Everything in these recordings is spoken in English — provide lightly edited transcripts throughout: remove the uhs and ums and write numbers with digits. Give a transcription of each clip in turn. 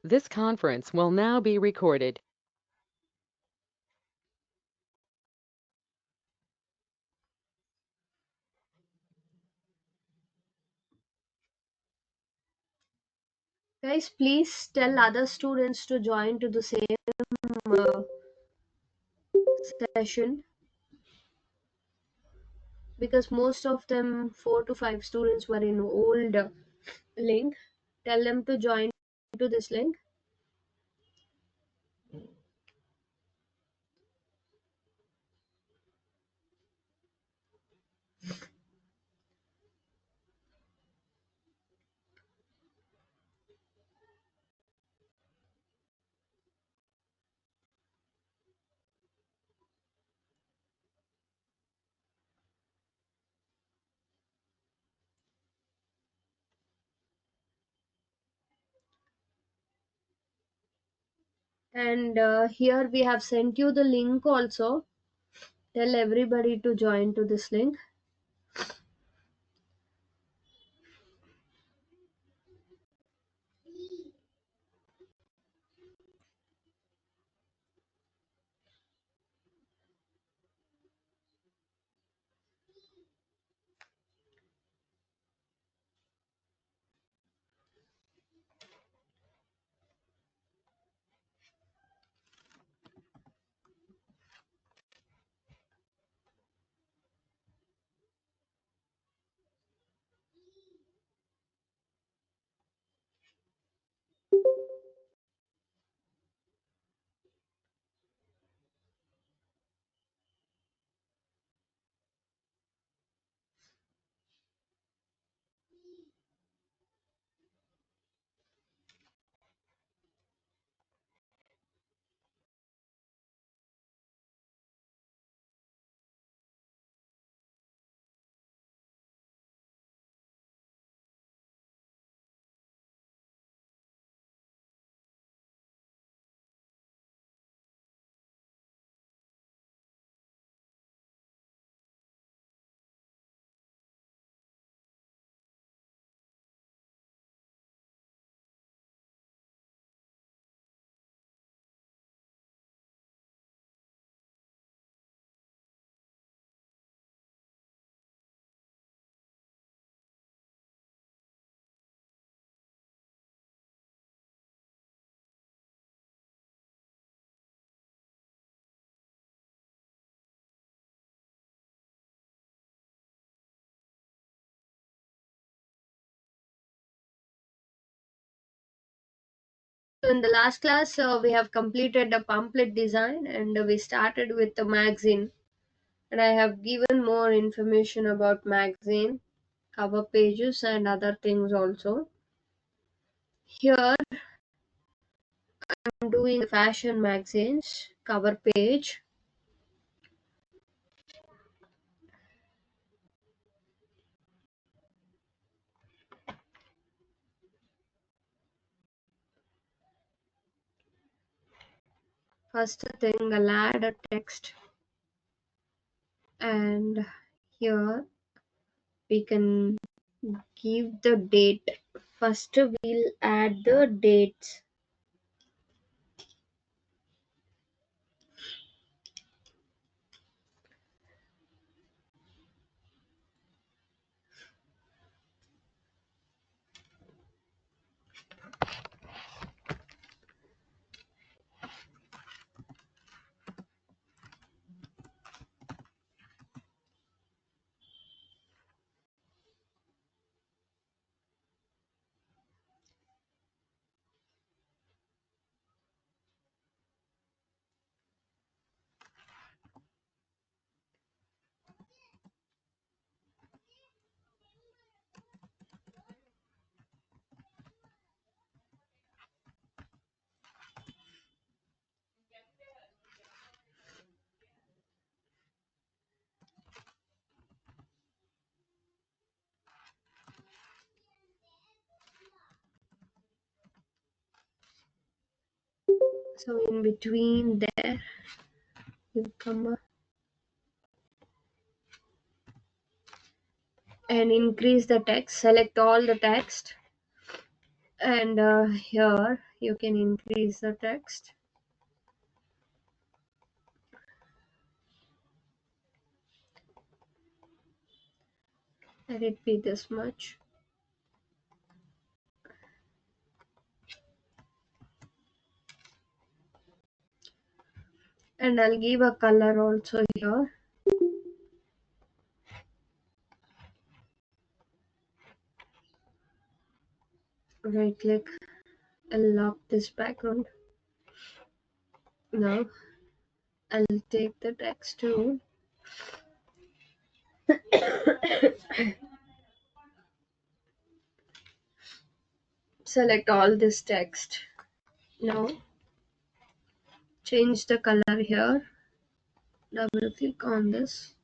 This conference will now be recorded. Guys, please tell other students to join to the same uh, session, because most of them 4 to 5 students were in old link. Tell them to join to this link. And here we have sent you the link also. Tell everybody to join to this link. So in the last class, we have completed the pamphlet design, and we started with the magazine. And I have given more information about magazine, cover pages, and other things also. Here I'm doing fashion magazines, cover page. First thing, I'll add a text, and here we can give the date. First, we'll add the dates. So in between there, you come and increase the text. Select all the text And here you can increase the text. Let it be this much. And I'll give a color also here. Right click, I'll lock this background. Now I'll take the text tool. Select all this text. Now change the color here. Double click on this.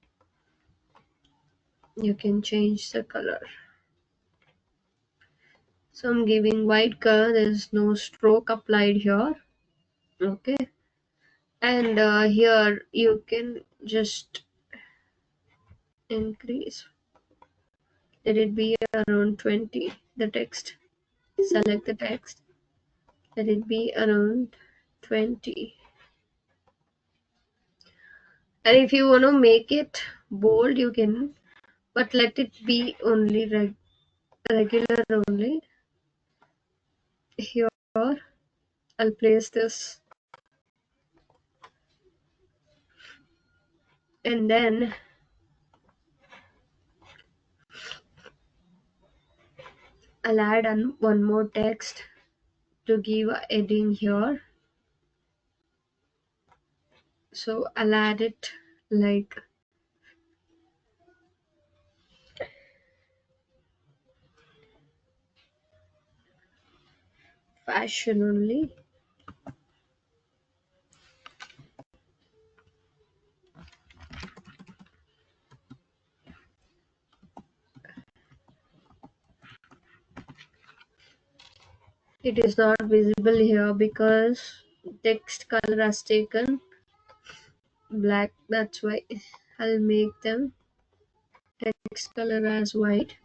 You can change the color. So I'm giving white color. There's no stroke applied here. Okay. And here you can just increase. Let it be around 20. The text. Select the text. Let it be around 20. And if you want to make it bold, you can, but let it be only regular only. Here I'll place this, and then I'll add one more text to give a heading here. So I'll add it like fashion only. It is not visible here because text color has taken black. That's why I'll make them text color as white.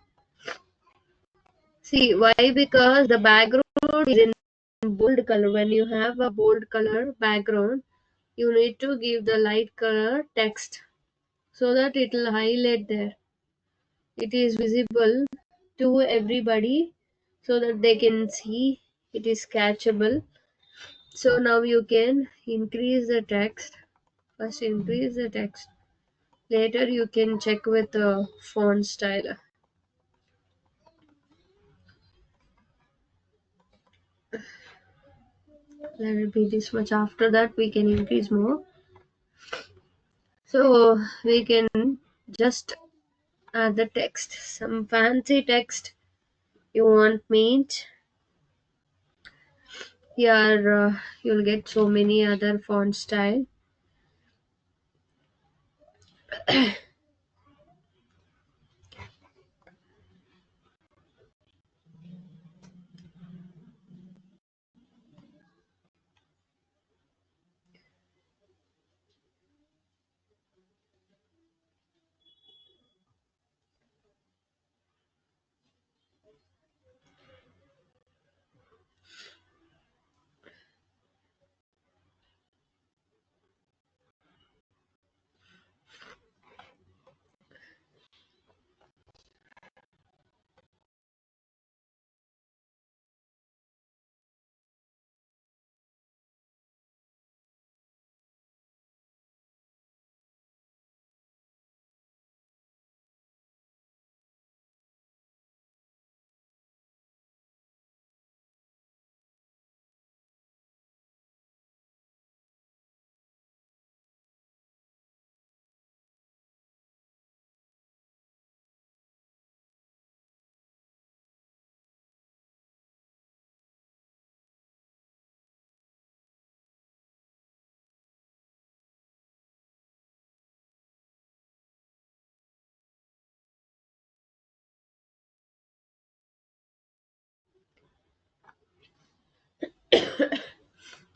See why? Because the background is in bold color. When you have a bold color background, you need to give the light color text so that it will highlight there. It is visible to everybody so that they can see it is catchable. So now you can increase the text. First increase the text. Later you can check with the font style. Let it be this much. After that we can increase more. So we can just add the text. Some fancy text you want means here you'll get so many other font style.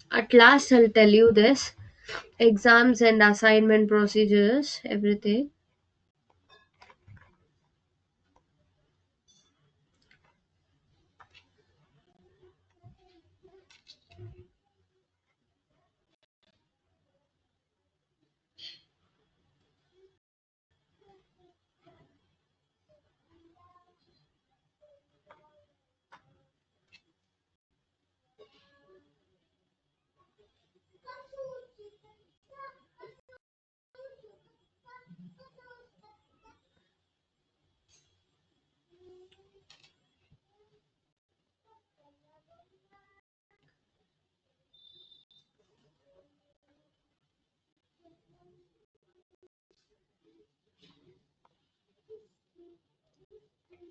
At last I'll tell you this. Exams and assignment procedures, everything.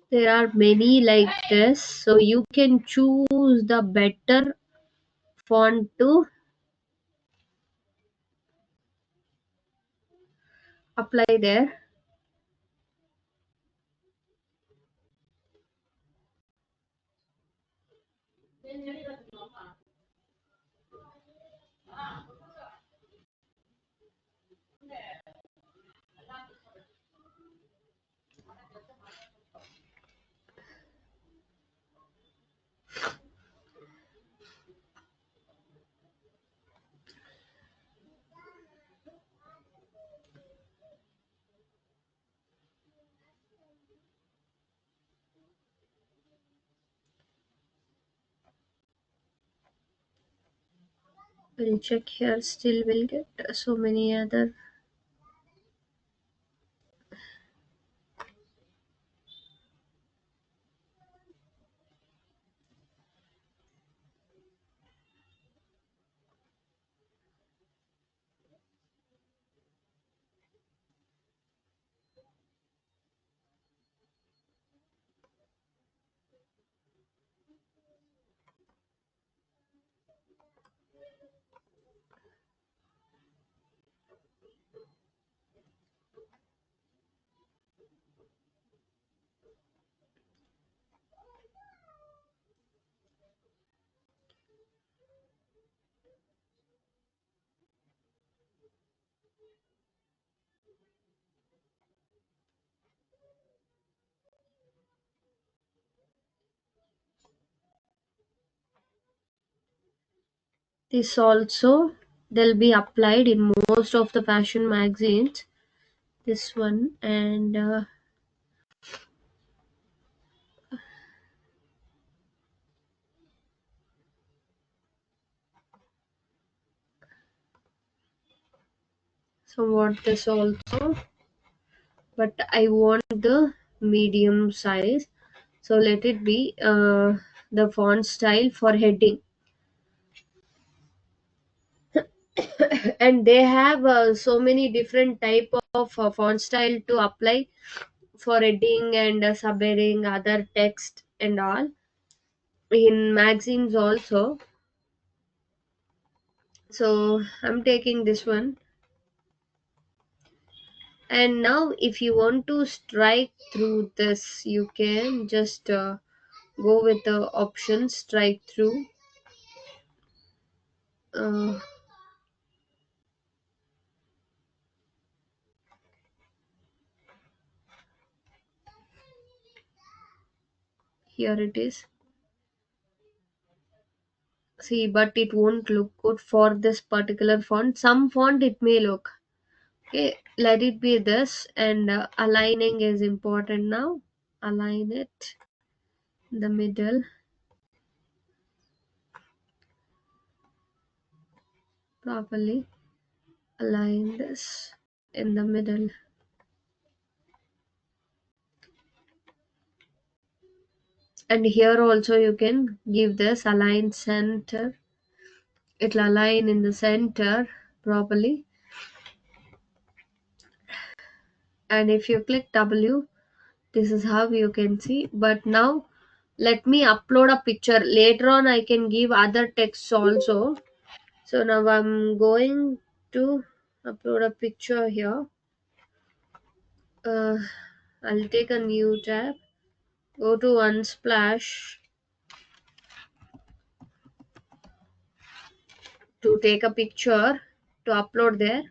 There are many like this, so you can choose the better font to apply there. We'll check here, still we'll get so many other. This also they'll be applied in most of the fashion magazines. This one and somewhat this also, but I want the medium size. So let it be the font style for heading. And they have so many different type of font style to apply for heading and subheading, other text and all in magazines also. So I'm taking this one. And now if you want to strike through this, you can just go with the option strike through. uh, Here it is. See, but it won't look good for this particular font. Some font it may look okay. Let it be this, and aligning is important now. Align it in the middle properly. Align this in the middle. And here also you can give this align center. It'll align in the center properly. And if you click W, this is how you can see. But now let me upload a picture. Later on I can give other texts also. So now I'm going to upload a picture here. uh, I'll take a new tab, go to Unsplash to take a picture to upload there.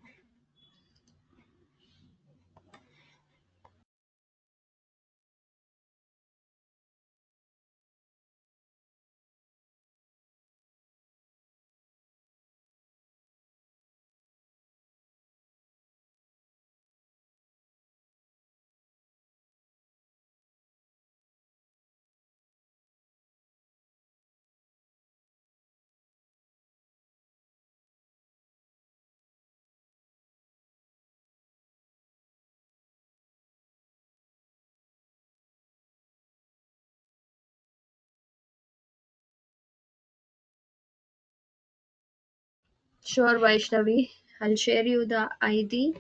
Sure, Vaishnavi, I'll share you the ID.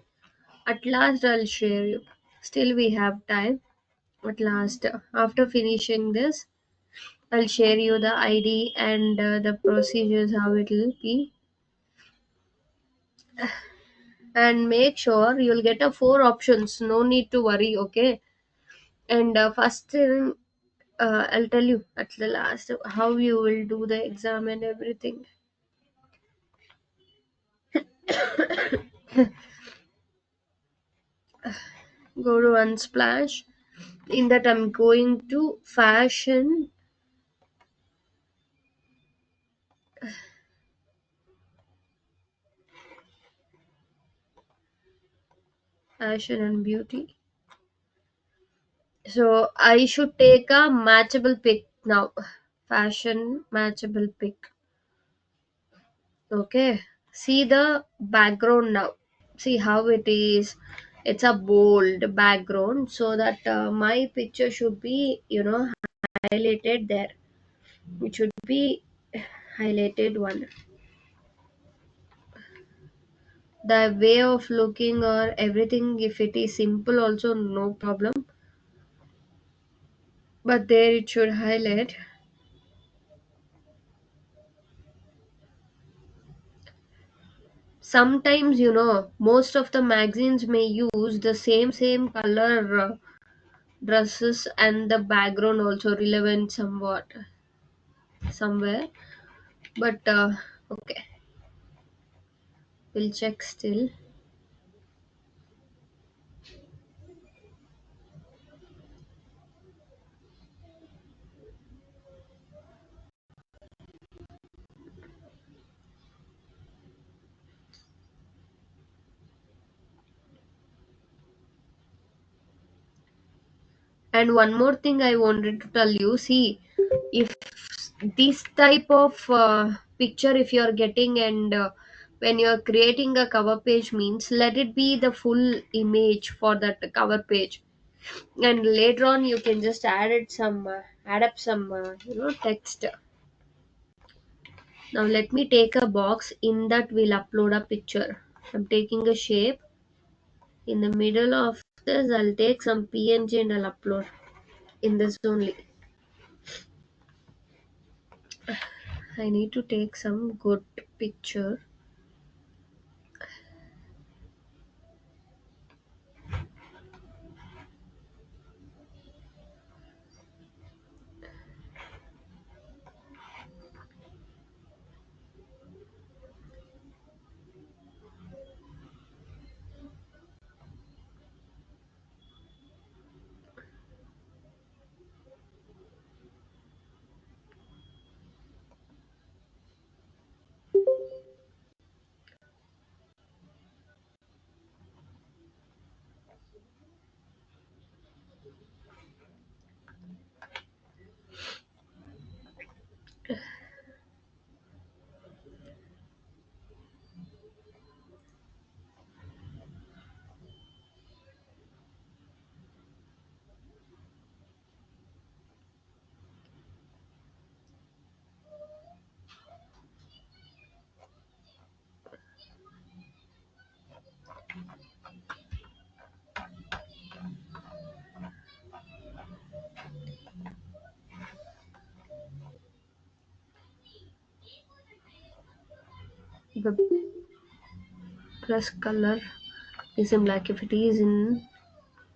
At last I'll share you. Still we have time. at last. After finishing this, I'll share you the ID and the procedures how it will be, and make sure you'll get a four options. No need to worry, okay? And first thing, I'll tell you at the last how you will do the exam and everything. Go to Unsplash. In that, I'm going to fashion and beauty. So I should take a matchable pic now. Fashion matchable pic. Okay. See the background now. See how it is. It's a bold background so that my picture should be, highlighted there. It should be highlighted one. The way of looking or everything, if it is simple, also no problem. But there it should highlight. Sometimes, most of the magazines may use the same color dresses, and the background also relevant somewhat somewhere. But okay, we'll check still. And one more thing I wanted to tell you, see, if this type of picture if you're getting, and when you're creating a cover page means, let it be the full image for that cover page, and later on you can just add up some text. Now let me take a box, in that we'll upload a picture. I'm taking a shape. In the middle of this, I'll take some PNG and I'll upload in this only. I need to take some good picture. The plus color is in black. If it is in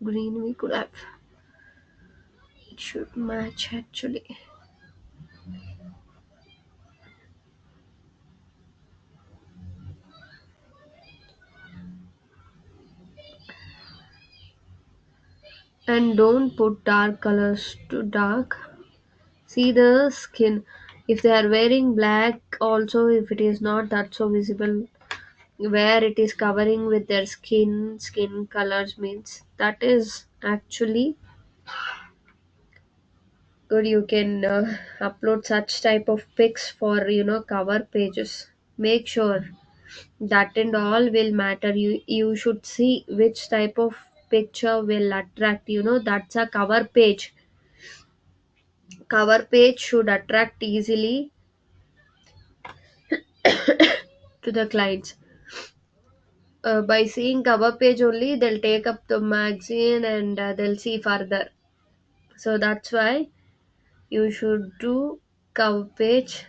green, we could have. It should match actually. And don't put dark colors to dark. See the skin. If they are wearing black, also if it is not that so visible, where it is covering with their skin colors means that is actually good. You can upload such type of pics for cover pages. Make sure that and all will matter. You should see which type of picture will attract. That's a cover page should attract easily to the clients. By seeing cover page only, they'll take up the magazine and they'll see further. So that's why you should do cover page.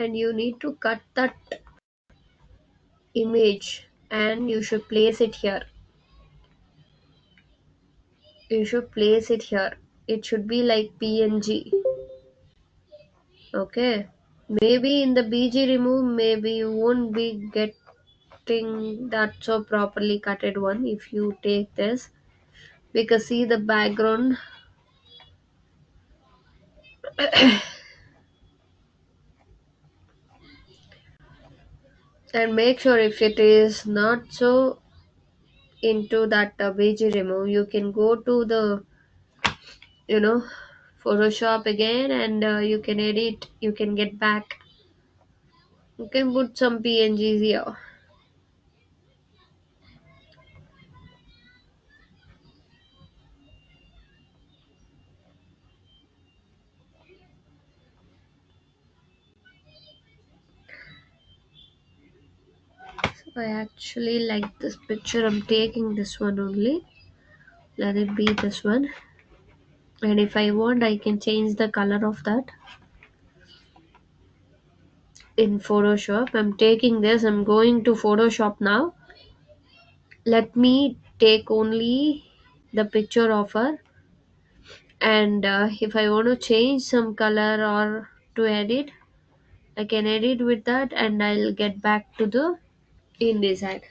And you need to cut that image and you should place it here. You should place it here. It should be like PNG. Okay. Maybe in the BG remove, maybe you won't be getting that so properly cutted one if you take this, because see the background. And make sure if it is not so into that BG remove, you can go to the you know Photoshop again, and you can edit, you can get back, you can put some PNGs here. I actually like this picture. I'm taking this one only. Let it be this one. And if I want, I can change the color of that in Photoshop. I'm taking this. I'm going to Photoshop now. Let me take only the picture of her. And if I want to change some color or to edit, I can edit with that, and I'll get back to the InDesign.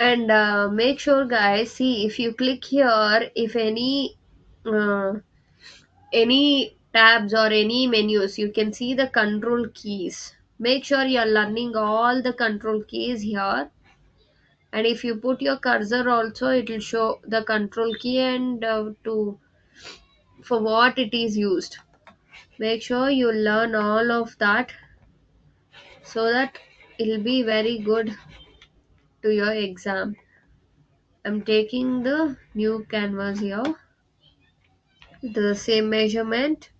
And make sure, guys, see if you click here, if uh, any tabs or any menus, you can see the control keys. Make sure you're learning all the control keys here. And if you put your cursor also, it will show the control key and to for what it is used. Make sure you learn all of that so that it'll be very good to your exam. I'm taking the new canvas here, the same measurement.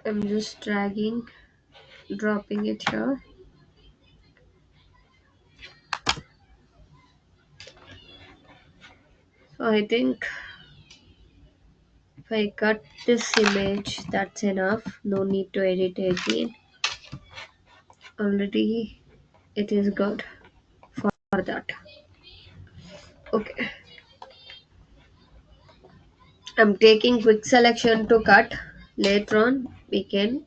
I'm just dragging, dropping it here. So I think if I cut this image, that's enough. No need to edit again. Already it is good for that. Okay. I'm taking quick selection to cut. Later on, we can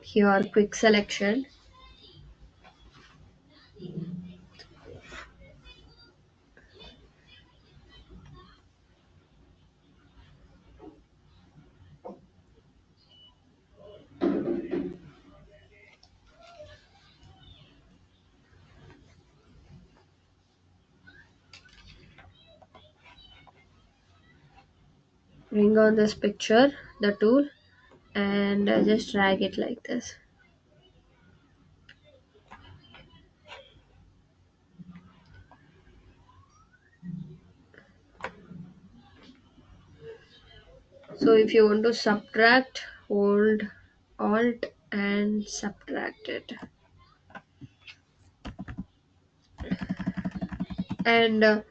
here quick selection. Bring on this picture, the tool, and just drag it like this. So if you want to subtract, hold alt and subtract it, and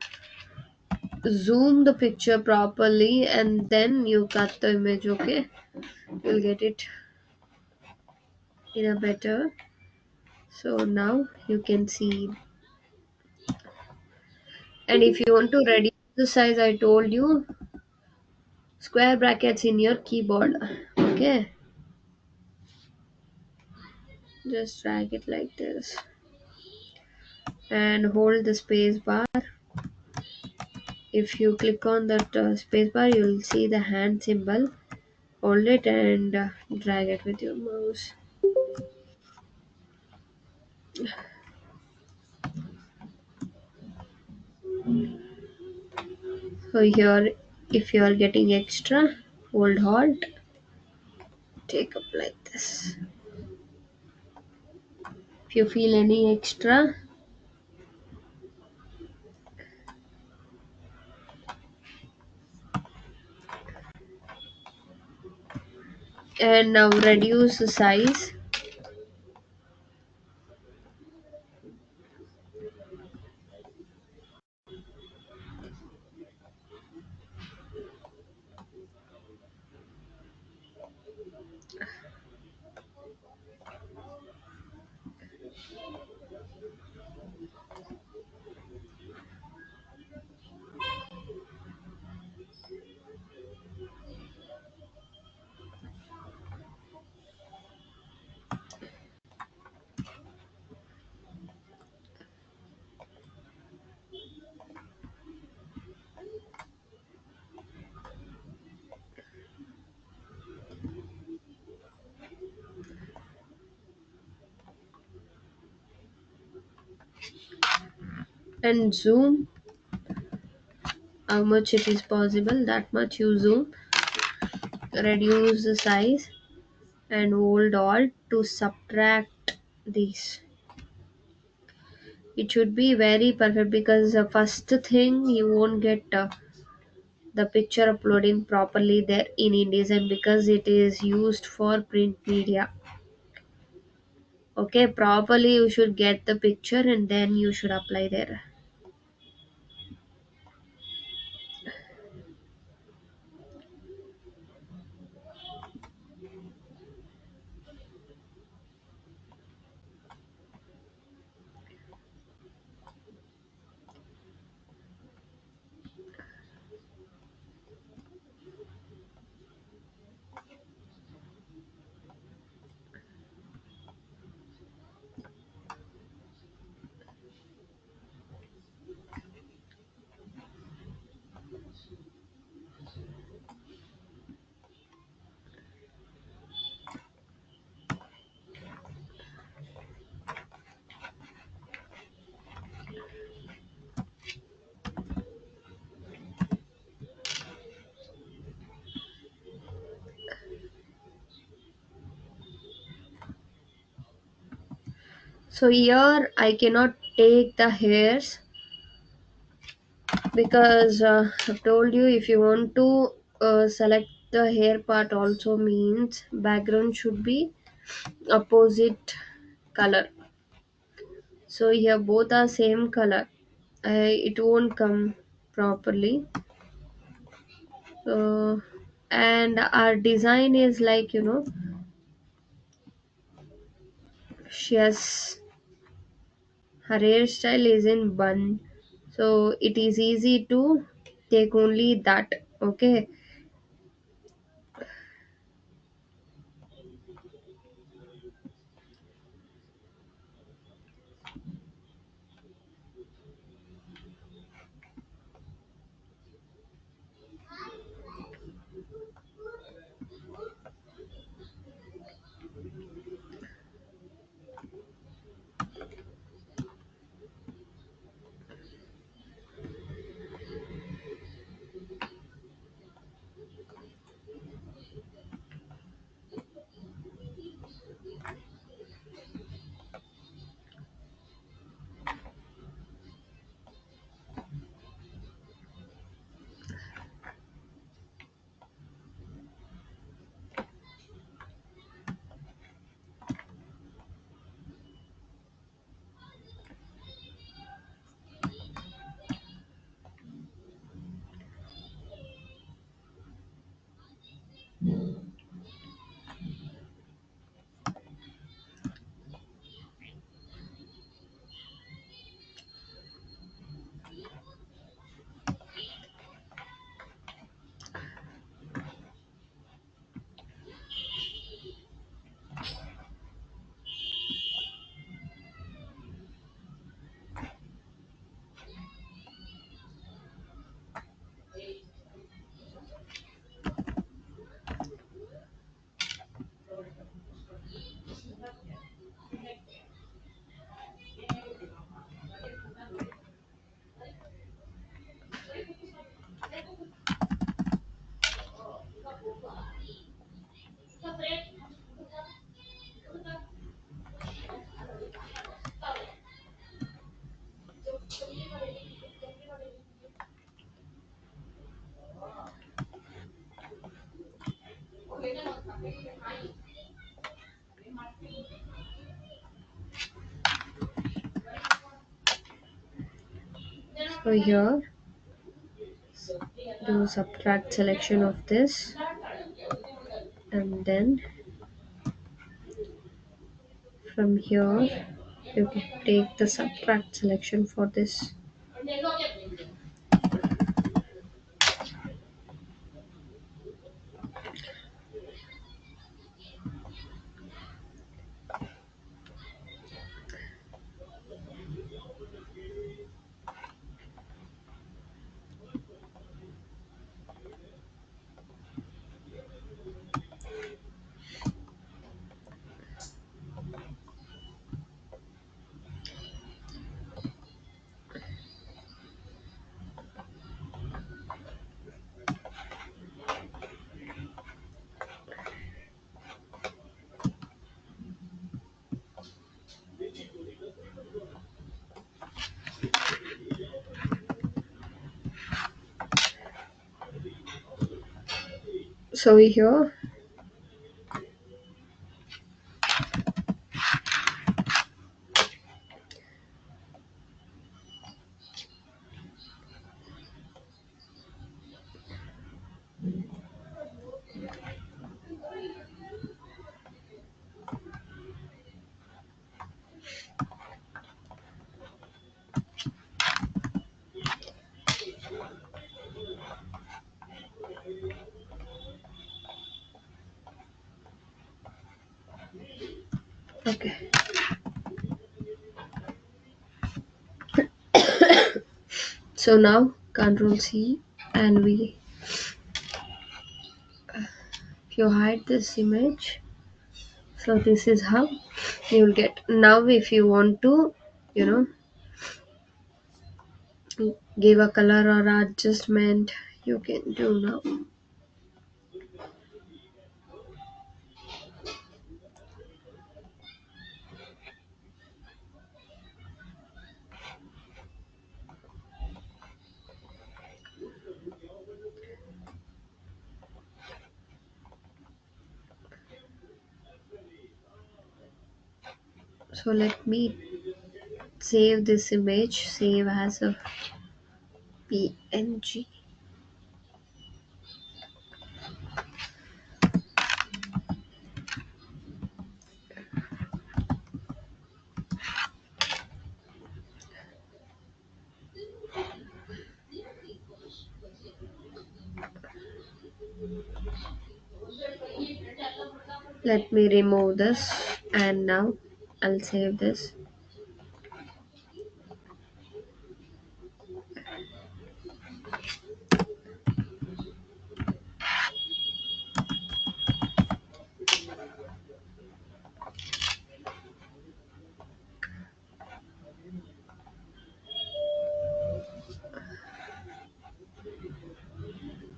zoom the picture properly, and then you cut the image. Okay, you'll get it in a better. So now you can see. And if you want to reduce the size, I told you, square brackets in your keyboard. Okay, just drag it like this and hold the space bar. If you click on that space bar, you'll see the hand symbol. Hold it and drag it with your mouse. So here, if you are getting extra, hold halt, take up like this. If you feel any extra, and now reduce the size. And zoom how much it is possible, that much you zoom. Reduce the size and hold alt to subtract these. It should be very perfect, because the first thing you won't get the picture uploading properly there in InDesign, because it is used for print media. Okay, properly you should get the picture and then you should apply there. So here I cannot take the hairs, because I've told you, if you want to select the hair part also, means background should be opposite color. So here both are same color, it won't come properly. So, and our design is like, she has, her hairstyle is in bun, so it is easy to take only that. Okay, So here, do subtract selection of this, and then from here you can take the subtract selection for this. So here, okay. So now Control C, and if you hide this image, so this is how you'll get. Now if you want to, you know, give a color or adjustment, you can do now. So let me save this image, save as a PNG. Let me remove this, and now I'll save this.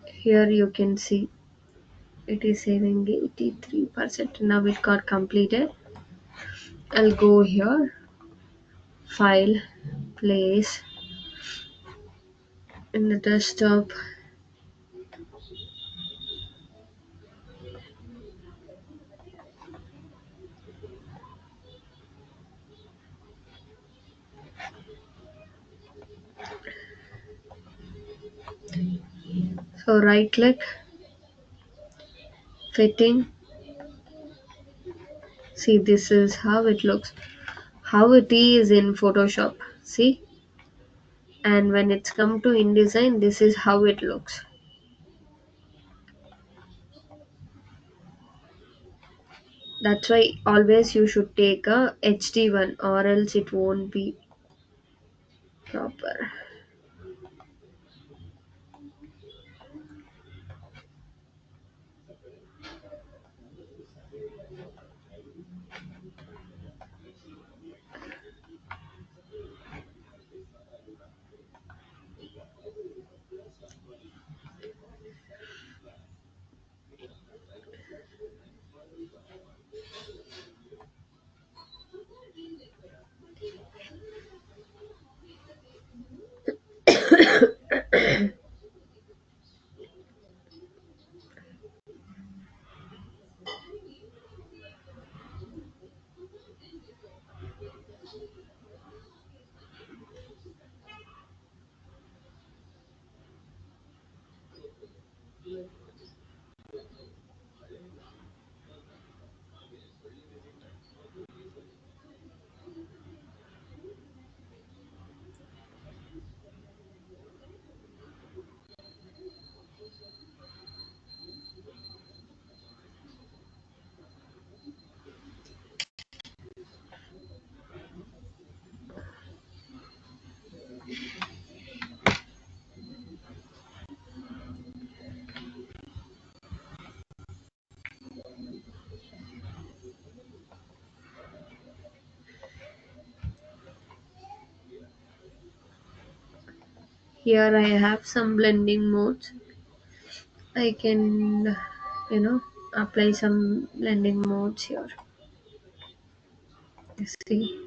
Here you can see it is saving 83%. Now it got completed. I'll go here, file, place, in the desktop. So right click, fitting. See, this is how it looks, how it is in Photoshop. See, and when it's come to InDesign, this is how it looks. That's why always you should take a HD one, or else it won't be proper. Here I have some blending modes. I can, you know, apply some blending modes here. You see,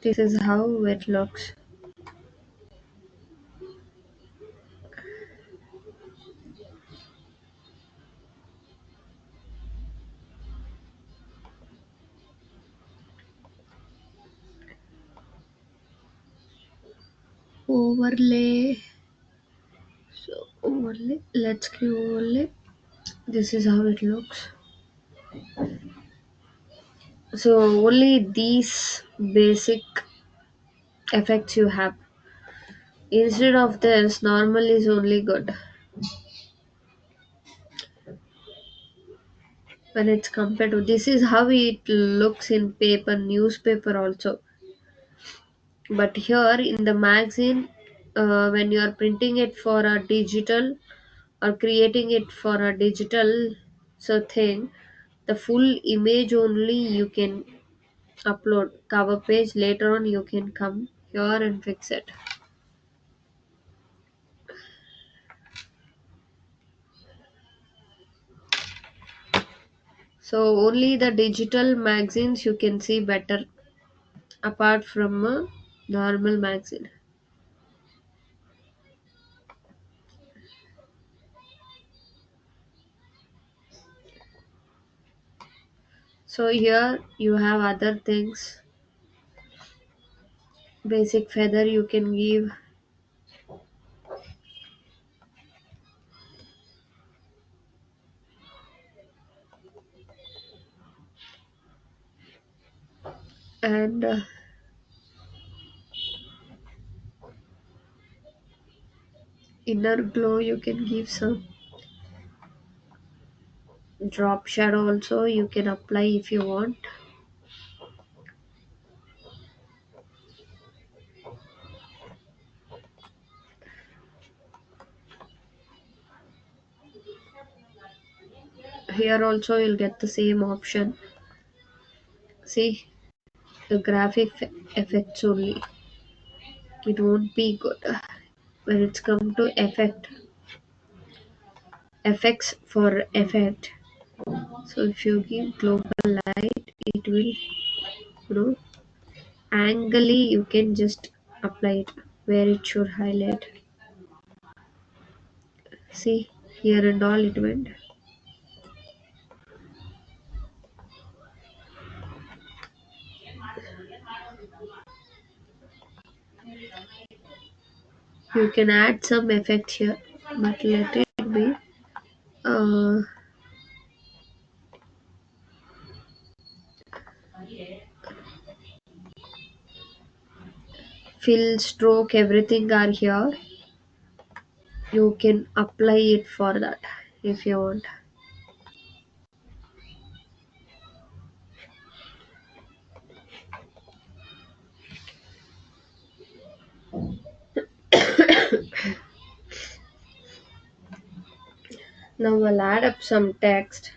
this is how it looks. Overlay. So overlay. Let's click overlay. This is how it looks. So only these basic effects you have. Instead of this, normal is only good when it's compared to. This is how it looks in paper, newspaper also. But here in the magazine, when you are printing it for a digital or creating it for a digital so thing, the full image only you can upload. Cover page later on you can come here and fix it. So only the digital magazines you can see better apart from a normal magazine. So here you have other things. Basic feather you can give, and inner glow you can give some. Drop shadow also you can apply if you want. Here also you'll get the same option. See, the effects only. It won't be good when it's come to effects for effect. So if you give global light, it will, know, angly you can just apply it where it should highlight. See, here and all it went. You can add some effect here, but let it be. Uh, Fill, stroke, everything are here. You can apply it for that if you want. Now I'll add up some text.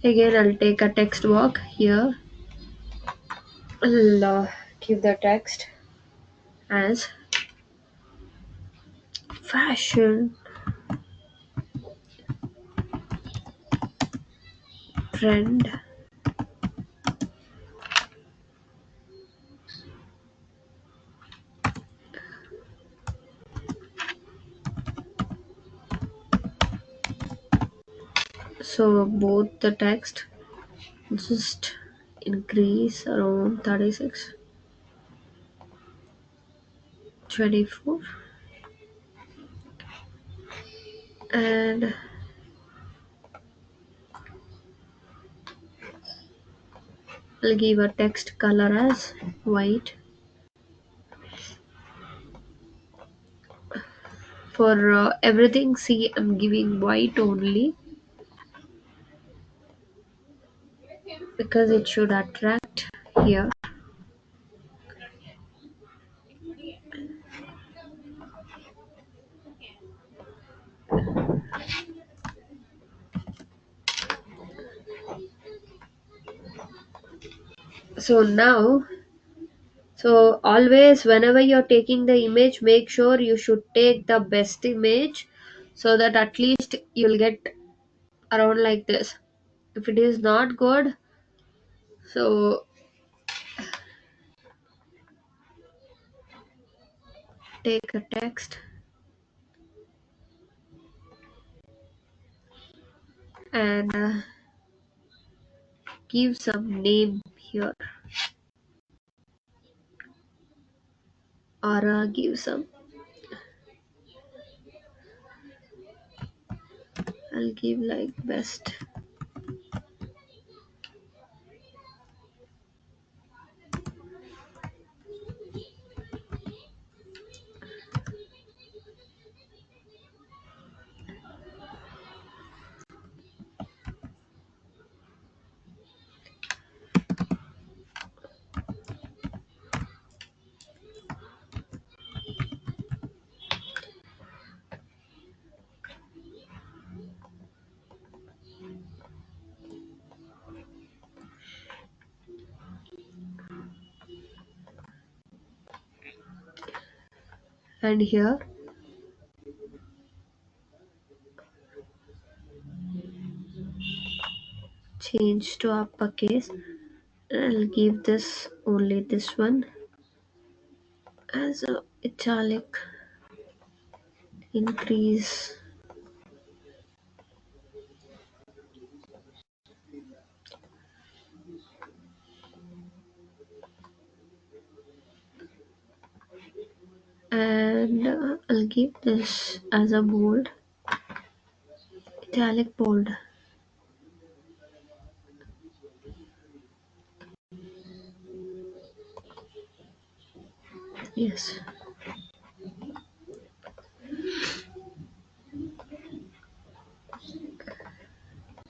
Again, I'll take a text box here. I'll give the text as fashion trend. So both the text just increase around 36, 24, and I'll give a text color as white. For everything, see, I'm giving white only because it should attract here. So now, so always whenever you're taking the image, make sure you should take the best image so that at least you'll get around like this. If it is not good, so take a text and give some name here, or give some, I'll give like best. And here change to uppercase. I'll give this only this one as a italic, increase, and I'll give this as a bold, italic bold. Yes.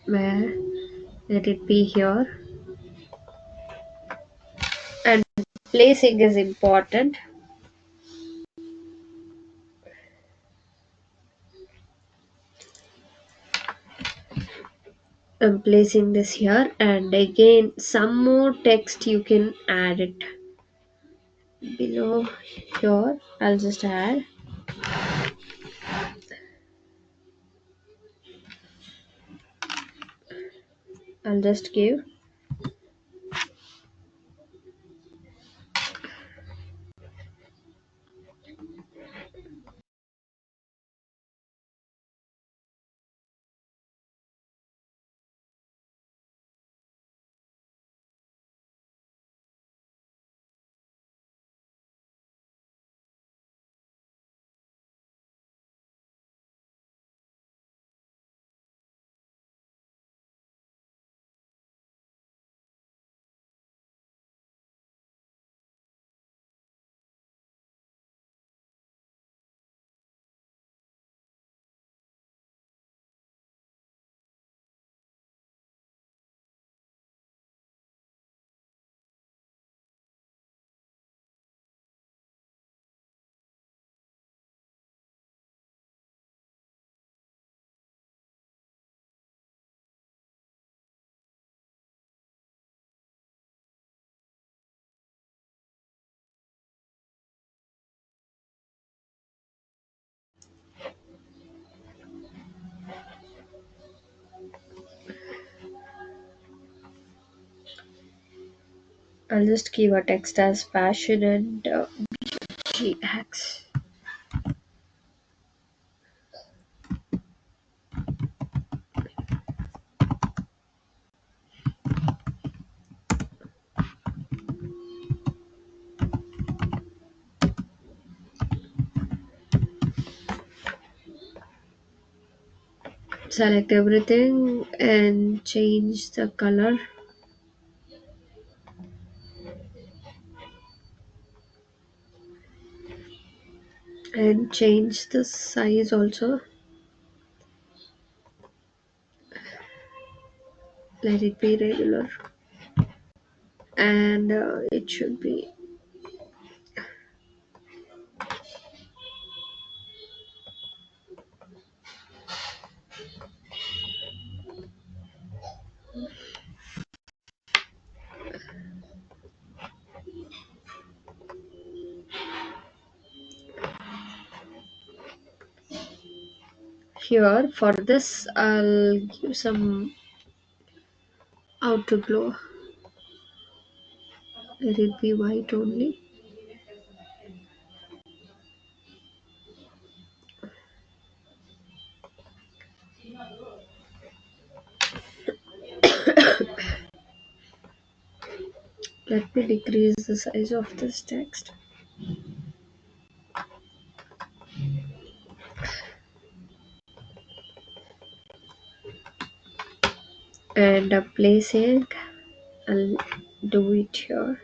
Where let it be here. And placing is important. I'm placing this here, and again some more text you can add it below here. I'll just add. I'll just give. I'll just give a text as passion and GX. Select everything and change the color and change the size also. Let it be regular, and it should be here. For this I'll give some outer glow. Let it be white only. Let me decrease the size of this text and placing. I'll do it here.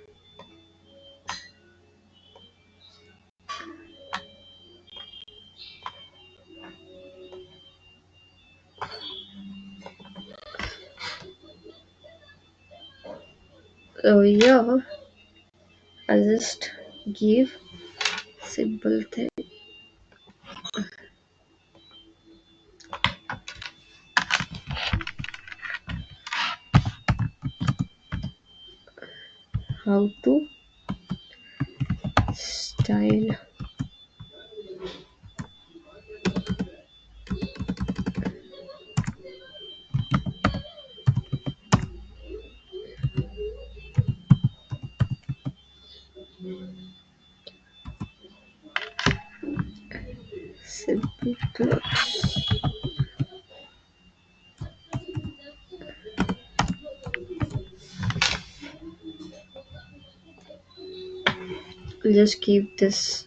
So here I'll just give simple thing. How to style. Simple clothes. I'll just keep this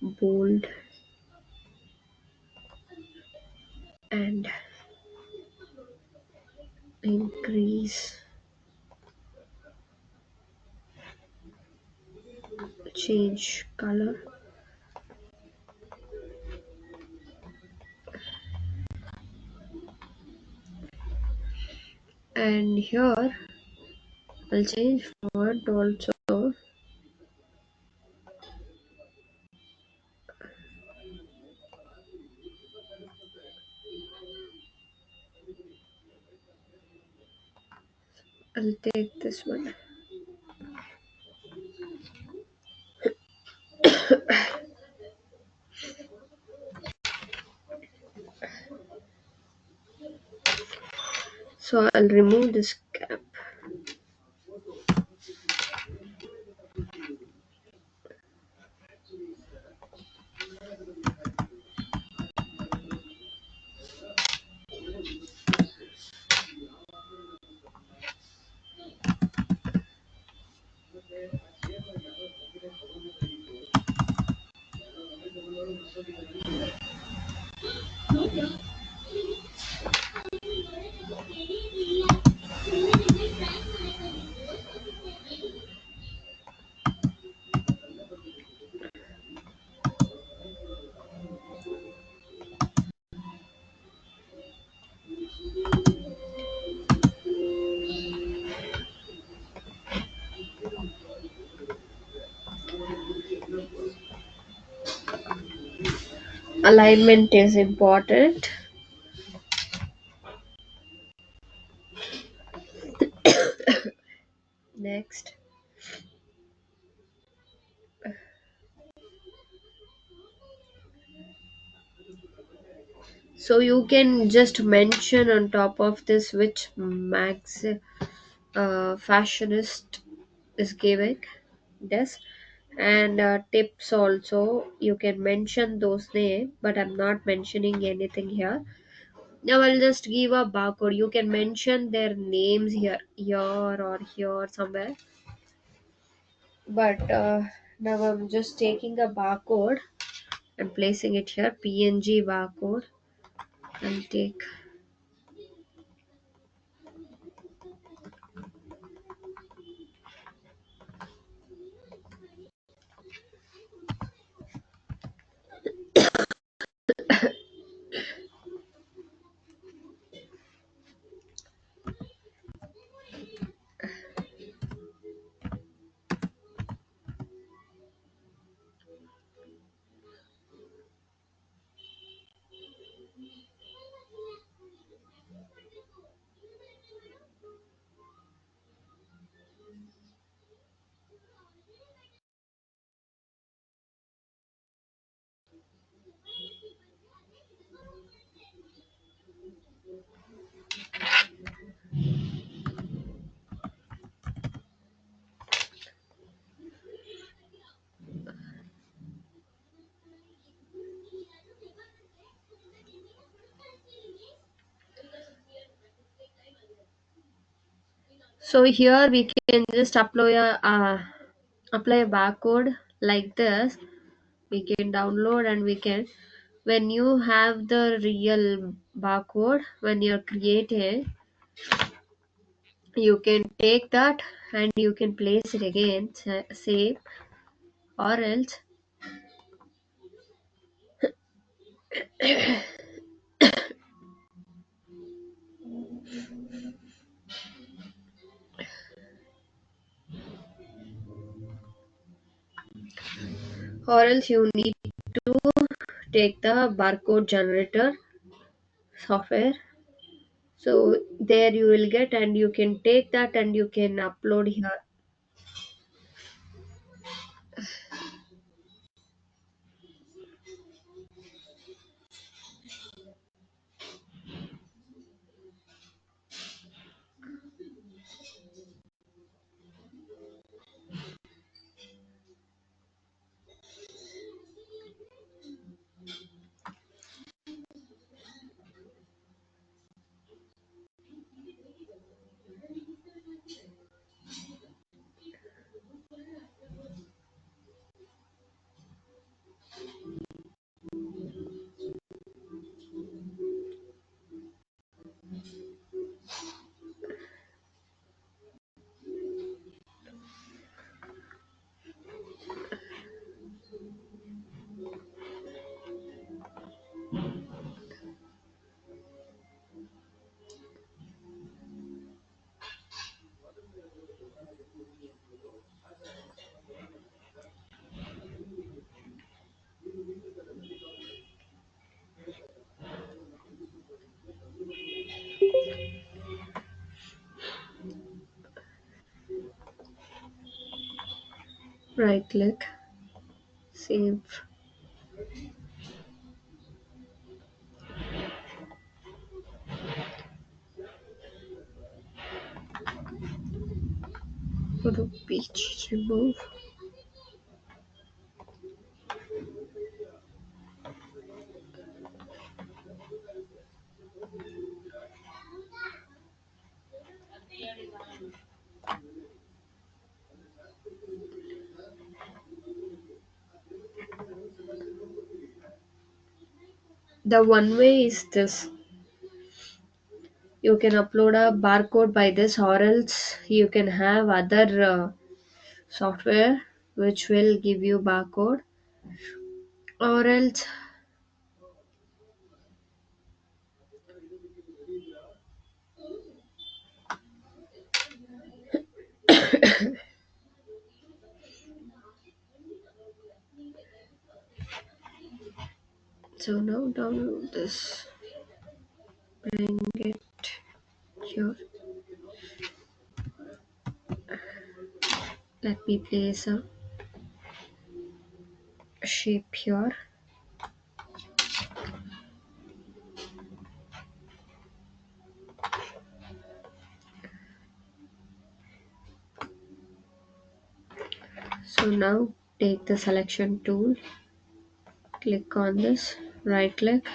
bold and increase change color, and here I'll change font also. I'll take this one. So I'll remove this cap. Alignment is important. Next. So you can just mention on top of this which max fashionist is giving this, and tips also you can mention those names, but I'm not mentioning anything here. Now I'll just give a barcode. You can mention their names here or here somewhere. But now I'm just taking a barcode and placing it here. PNG barcode. I'll take. So here we can just apply a barcode like this. We can download and we can, when you have the real barcode when you're creating, you can take that and you can place it again, save, or else you need to take the barcode generator software. So there you will get, and you can take that and you can upload here. Right click, save. Photo page, remove. The one way is this. You can upload a barcode by this, or else you can have other software which will give you barcode, or else so now download this, bring it here. Let me place a shape here. So now take the selection tool, click on this, right click.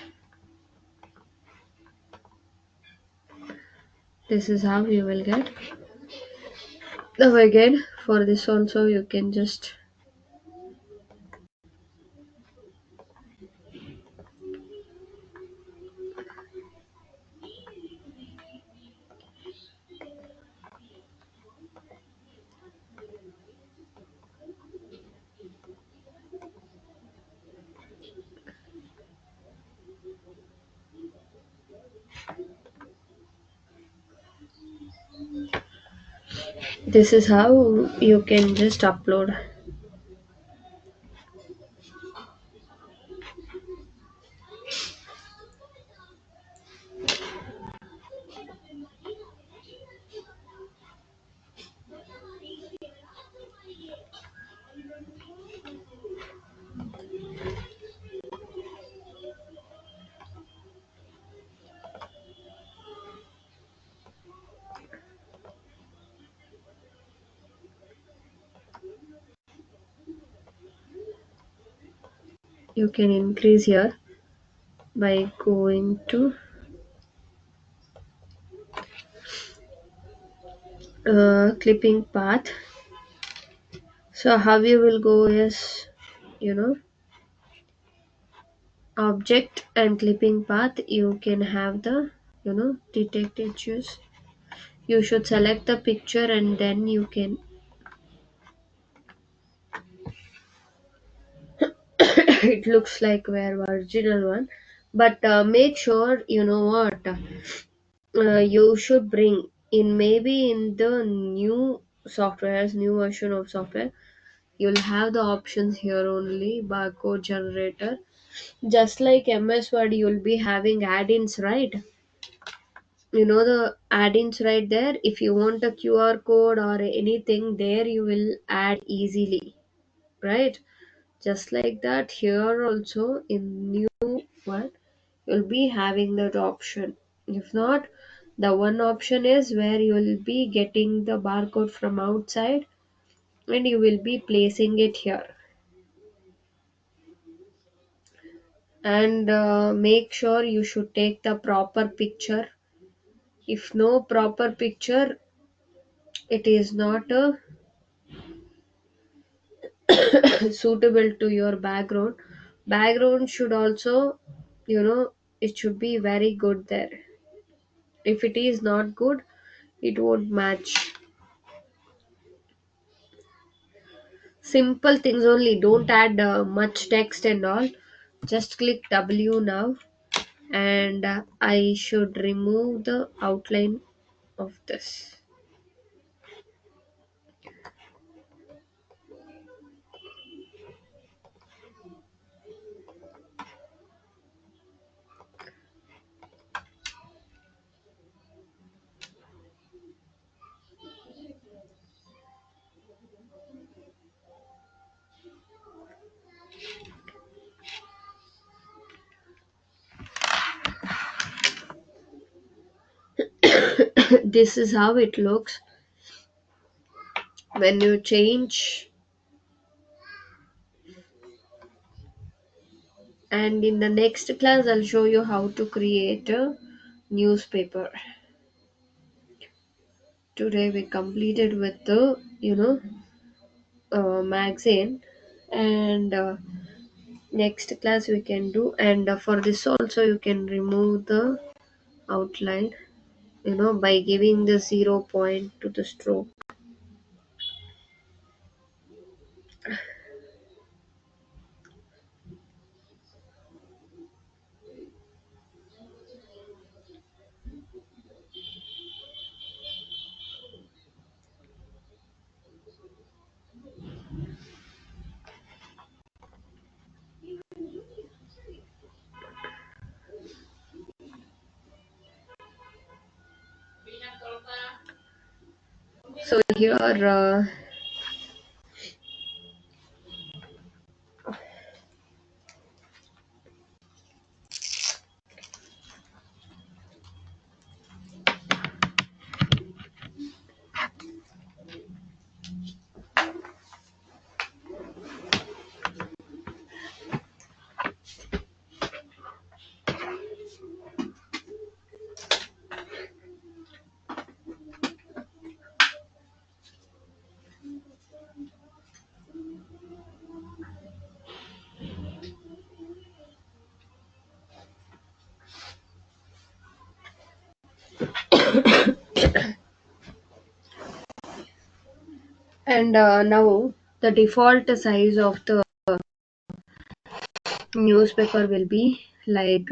This is how you will get. Now again, for this also you can just this is how you can just upload. You can increase here by going to clipping path. So how you will go is, you know, object and clipping path. You can have the, detect edges. You should select the picture and then you can it looks like where original one, but make sure you know what you should bring in, maybe in the new softwares, new version of software, you'll have the options here only, barcode generator. Just like MS Word, you'll be having add-ins, right? You know the add-ins right there. If you want a QR code or anything, there you will add easily, right? Just like that, here also in new one, you'll be having that option. If not, the one option is where you will be getting the barcode from outside and you will be placing it here. And make sure you should take the proper picture. If no proper picture, it is not suitable to your background. Background should also, it should be very good there. If it is not good, it won't match. Simple things only, don't add much text and all. Just click W now, and I should remove the outline of this. This is how it looks when you change. And in the next class I'll show you how to create a newspaper. Today we completed with the magazine, and next class we can do, and for this also you can remove the outline, by giving the 0 point to the stroke. So here and now the default size of the newspaper will be like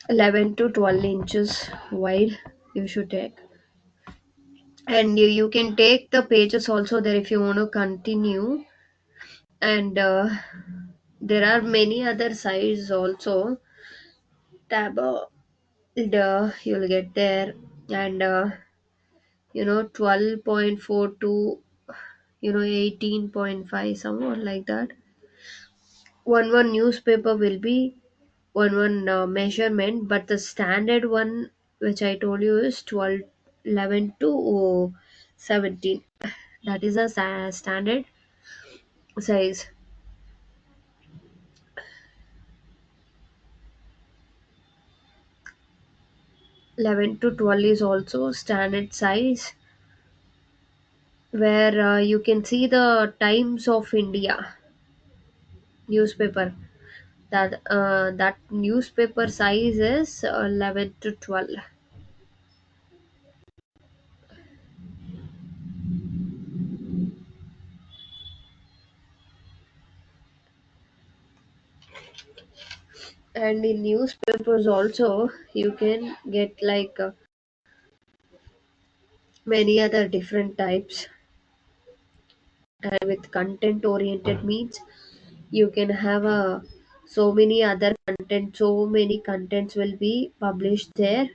11 to 12 inches wide. You should take, and you can take the pages also there if you want to continue. And there are many other sizes also. Tab, you'll get there, and 12.4 to 18.5, somewhat like that. One newspaper will be one measurement, but the standard one which I told you is 12, 11 to 17. That is a standard size. 11 to 12 is also standard size, where you can see the Times of India newspaper. That newspaper size is 11 to 12. And in newspapers also you can get like many other different types. And with content oriented means you can have so many other content, so many contents will be published there.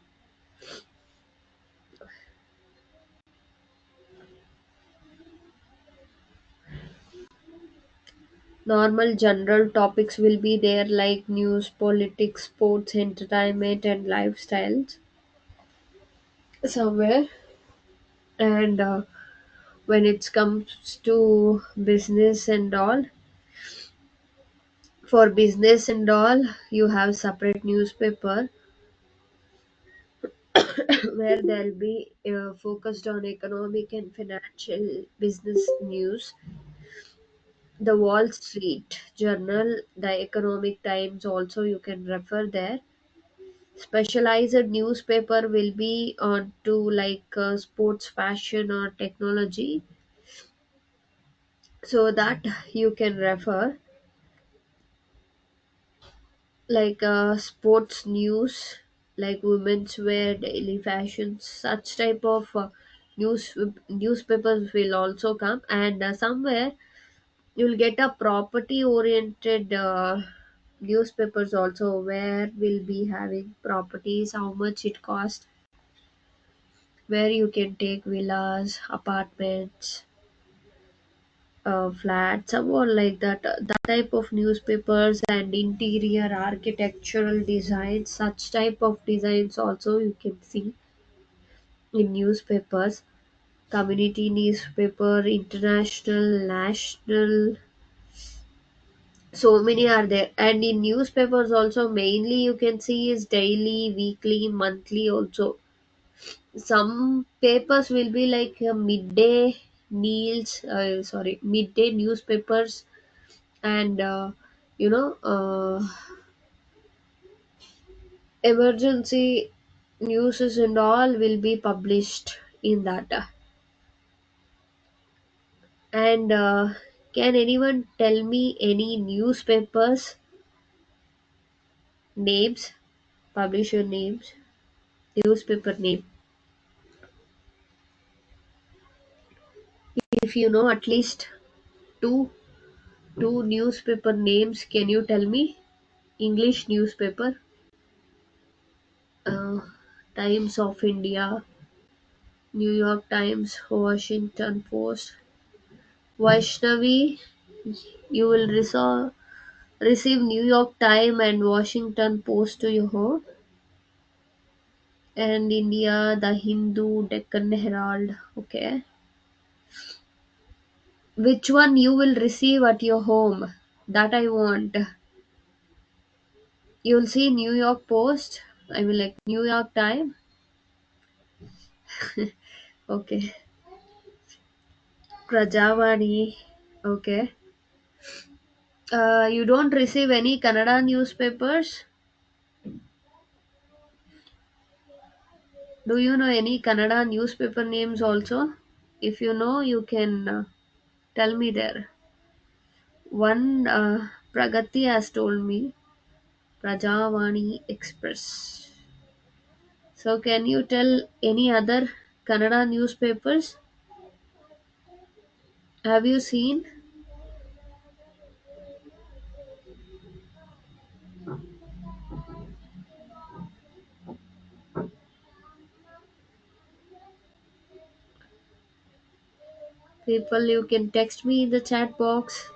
Normal general topics will be there like news, politics, sports, entertainment, and lifestyles somewhere. And when it comes to business and all, for business and all, you have separate newspaper where they'll be focused on economic and financial business news. The Wall Street Journal, the Economic Times, also you can refer there. Specialized newspaper will be on to like sports, fashion, or technology, so that you can refer, like sports news, like women's wear, daily fashion, such type of newspapers will also come. And somewhere you'll get a property oriented newspapers also, where we'll be having properties, how much it cost, where you can take villas, apartments, flat, somewhat like that. That type of newspapers and interior architectural designs, such type of designs also you can see in newspapers. Community newspaper, international, national, so many are there. And in newspapers also, mainly you can see is daily, weekly, monthly also. Some papers will be like midday newspapers, and you know emergency news and all will be published in that. And can anyone tell me any newspapers names, publisher names, newspaper name? If you know at least two two newspaper names, can you tell me? English newspaper, uh, Times of India, New York Times, Washington Post, Vaishnavi. You will receive New York Times and Washington Post to your home. And India, the Hindu, Deccan Herald. Okay. Which one you will receive at your home? That I want. You'll see New York Post. I will like New York Times. Okay. Prajavani. Okay. You don't receive any Kannada newspapers? Do you know any Kannada newspaper names also? If you know, you can tell me there. One Pragati has told me Prajavani Express. So, can you tell any other Kannada newspapers? Have you seen? People, you can text me in the chat box.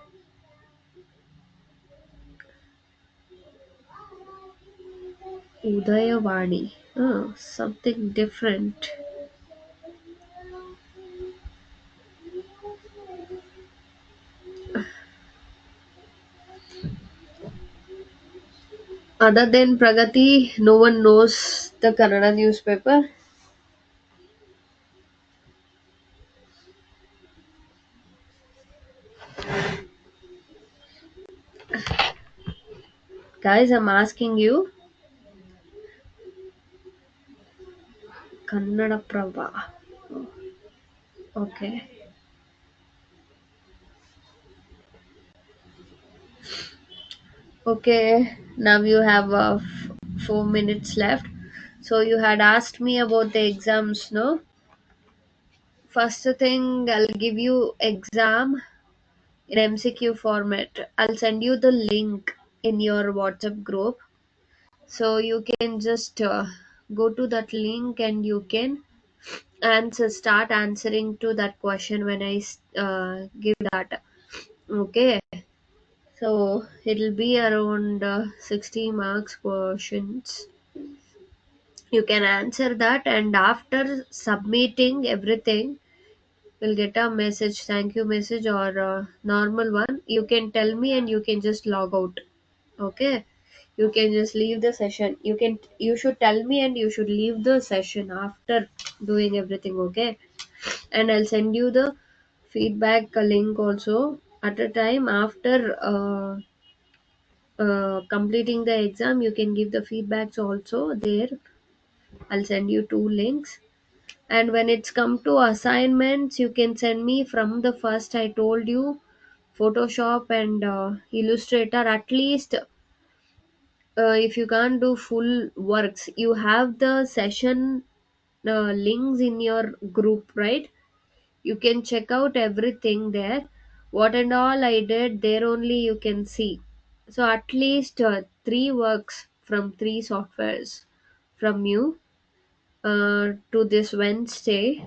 Udayavani. Oh, something different. Other than Pragati, no one knows the Kannada newspaper. Guys, I'm asking you. Kannada Prabha. Okay. Okay. Now you have 4 minutes left. So you had asked me about the exams, no? First thing, I'll give you exam in MCQ format. I'll send you the link in your WhatsApp group. So you can just go to that link and you can start answering to that question when I give that. Okay. So it'll be around 60 marks questions. You can answer that, and after submitting everything, you'll get a message, thank you message or normal one. You can tell me and you can just log out. Okay. You can just leave the session. You should tell me and you should leave the session after doing everything. Okay. And I'll send you the feedback link also at a time after completing the exam. You can give the feedbacks also there. I'll send you two links. And when it's come to assignments, you can send me from the first I told you, Photoshop and Illustrator. At least if you can't do full works, you have the session links in your group, right? You can check out everything there. What and all I did there, only you can see. So at least three works from three softwares from you to this Wednesday.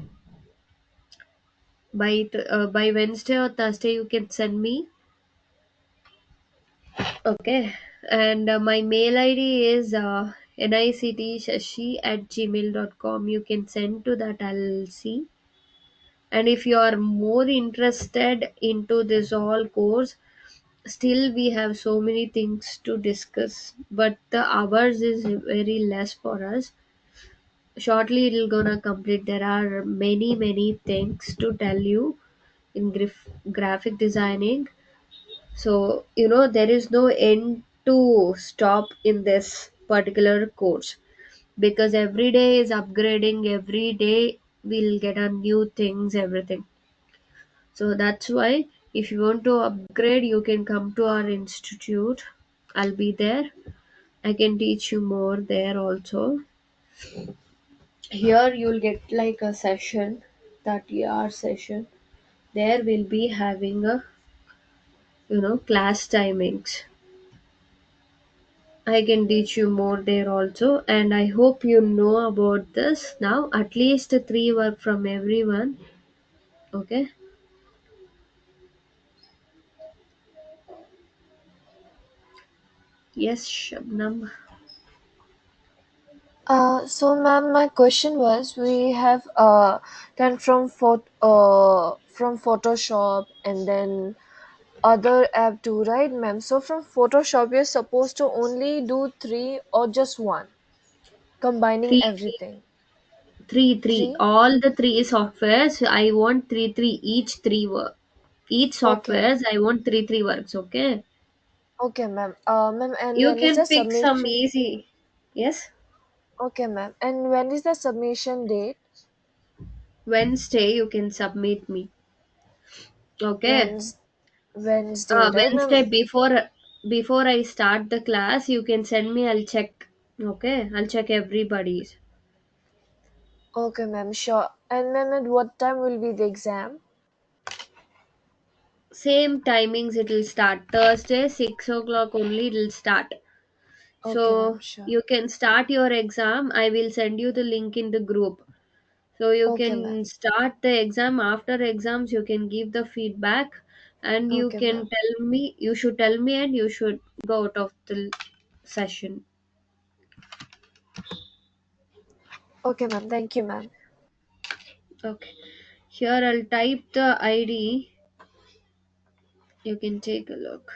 by Wednesday or Thursday you can send me. Okay, and my mail ID is NICT Shashi at gmail.com. You can send to that, I'll see. And if you are more interested into this all course, still we have so many things to discuss, but the hours is very less for us. Shortly it'll gonna complete. There are many things to tell you in graphic designing. So there is no end to stop in this particular course, because every day is upgrading, every day we'll get a new things, everything. So that's why if you want to upgrade, you can come to our institute. I'll be there. I can teach you more there also. Here you'll get like a session, 30-hour session. There we'll be having a class timings. I can teach you more there also, and I hope you know about this now. At least three work from everyone. Okay. Yes, Shabnam. So ma'am, my question was, we have done from Photoshop and then other app too, right, ma'am? So from Photoshop, you're supposed to only do three or just one, combining Three, three, everything. three. Three? All the three softwares. I want three. Each three work. Each Okay. softwares. I want three works. Okay. Okay, ma'am. Ma'am, and You when is can the pick some submission? easy. Yes. Okay, ma'am. And when is the submission date? Wednesday you can submit me. Okay. Wednesday, right, Wednesday ma'am? before I start the class, you can send me. I'll check. Okay. I'll check everybody's. Okay, ma'am, sure. And ma'am, at what time will be the exam? Same timings it will start. Thursday 6 o'clock only it will start. Okay, ma'am, So sure. you can start your exam. I will send you the link in the group. So you Okay, ma'am. can start the exam. After exams you can give the feedback, and you Okay, can ma'am. tell me. You should tell me, and you should go out of the session. Okay, ma'am. Thank you, ma'am. Okay. Here I'll type the ID. You can take a look.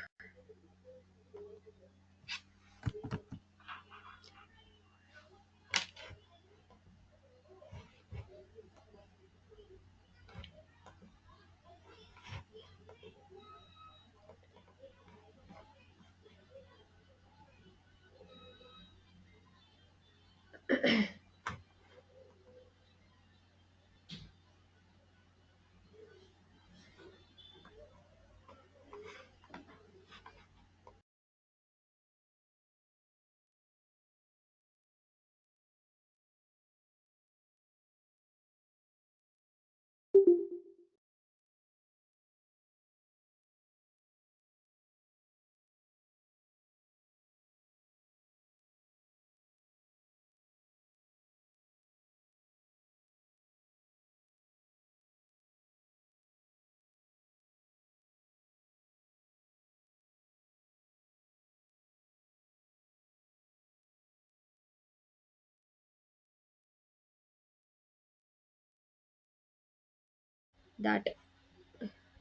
That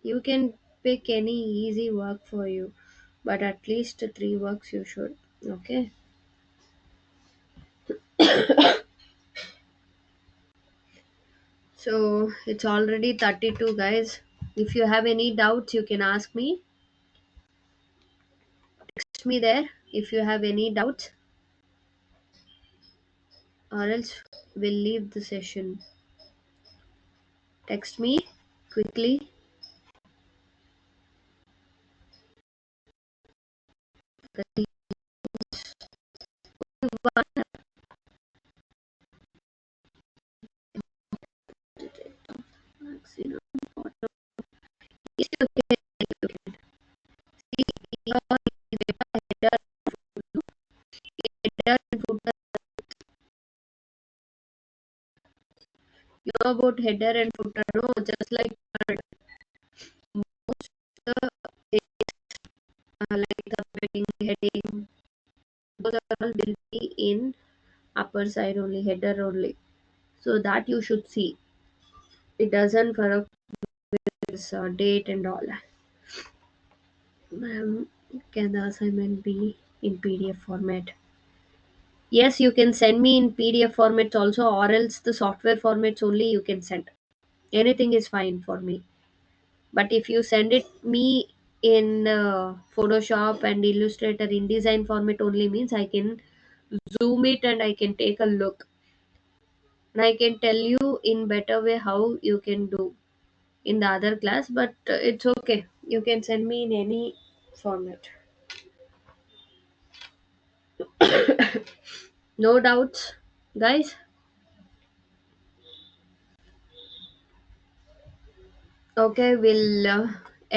you can pick any easy work for you, but at least three works you should. Okay. So it's already 32, guys. If you have any doubts, you can ask me. Text me there if you have any doubts, or else we'll leave the session. Text me quickly. know about header and footer, no? Just like most things, like the heading, those are all will be in upper side only, header only. So that you should see. It doesn't for this date and all. Can the assignment be in PDF format? Yes, you can send me in PDF formats also, or else the software formats only you can send. Anything is fine for me. But if you send it me in Photoshop and Illustrator in design format only, means I can zoom it and I can take a look. And I can tell you in better way how you can do in the other class, but it's okay. You can send me in any format. No doubts, guys. Okay, we'll